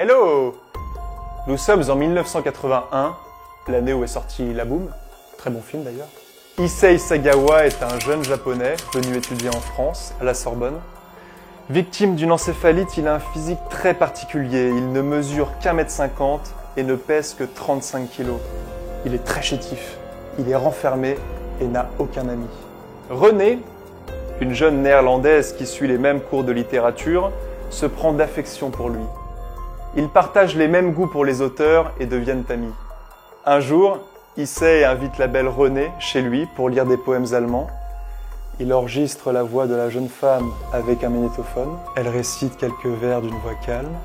Hello! Nous sommes en 1981, l'année où est sorti La Boom, très bon film d'ailleurs. Issei Sagawa est un jeune japonais venu étudier en France, à la Sorbonne. Victime d'une encéphalite, il a un physique très particulier. Il ne mesure qu'1,50 m et ne pèse que 35 kg. Il est très chétif, il est renfermé et n'a aucun ami. Renée, une jeune néerlandaise qui suit les mêmes cours de littérature, se prend d'affection pour lui. Ils partagent les mêmes goûts pour les auteurs et deviennent amis. Un jour, Issei invite la belle Renée chez lui pour lire des poèmes allemands. Il enregistre la voix de la jeune femme avec un magnétophone. Elle récite quelques vers d'une voix calme.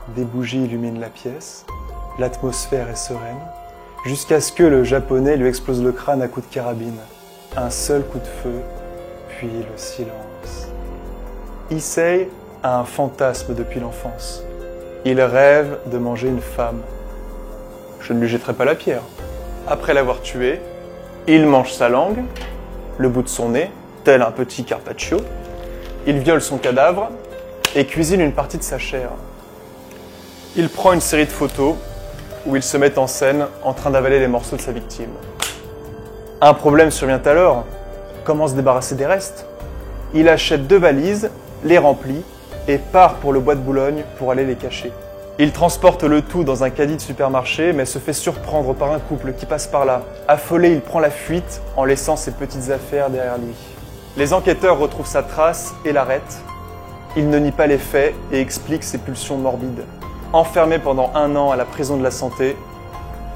Des bougies illuminent la pièce. L'atmosphère est sereine. Jusqu'à ce que le japonais lui explose le crâne à coups de carabine. Un seul coup de feu, puis le silence. Issei a un fantasme depuis l'enfance. Il rêve de manger une femme. Je ne lui jetterai pas la pierre. Après l'avoir tuée, il mange sa langue, le bout de son nez, tel un petit carpaccio. Il viole son cadavre et cuisine une partie de sa chair. Il prend une série de photos où il se met en scène en train d'avaler les morceaux de sa victime. Un problème survient alors. Comment se débarrasser des restes? Il achète 2 valises, les remplit et part pour le bois de Boulogne pour aller les cacher. Il transporte le tout dans un caddie de supermarché, mais se fait surprendre par un couple qui passe par là. Affolé, il prend la fuite en laissant ses petites affaires derrière lui. Les enquêteurs retrouvent sa trace et l'arrêtent. Il ne nie pas les faits et explique ses pulsions morbides. Enfermé pendant 1 an à la prison de la Santé,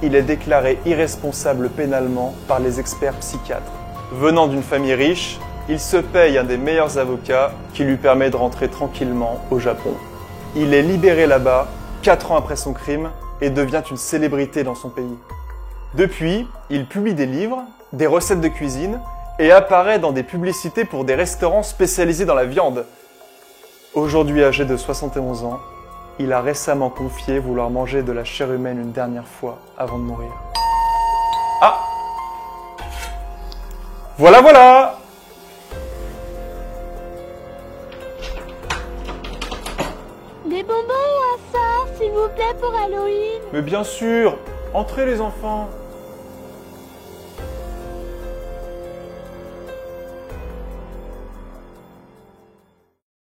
il est déclaré irresponsable pénalement par les experts psychiatres. Venant d'une famille riche, il se paye un des meilleurs avocats qui lui permet de rentrer tranquillement au Japon. Il est libéré là-bas 4 ans après son crime et devient une célébrité dans son pays. Depuis, il publie des livres, des recettes de cuisine et apparaît dans des publicités pour des restaurants spécialisés dans la viande. Aujourd'hui âgé de 71 ans, il a récemment confié vouloir manger de la chair humaine une dernière fois avant de mourir. Ah! Voilà! Des bonbons ou un sort, s'il vous plaît, pour Halloween? Mais bien sûr! Entrez les enfants!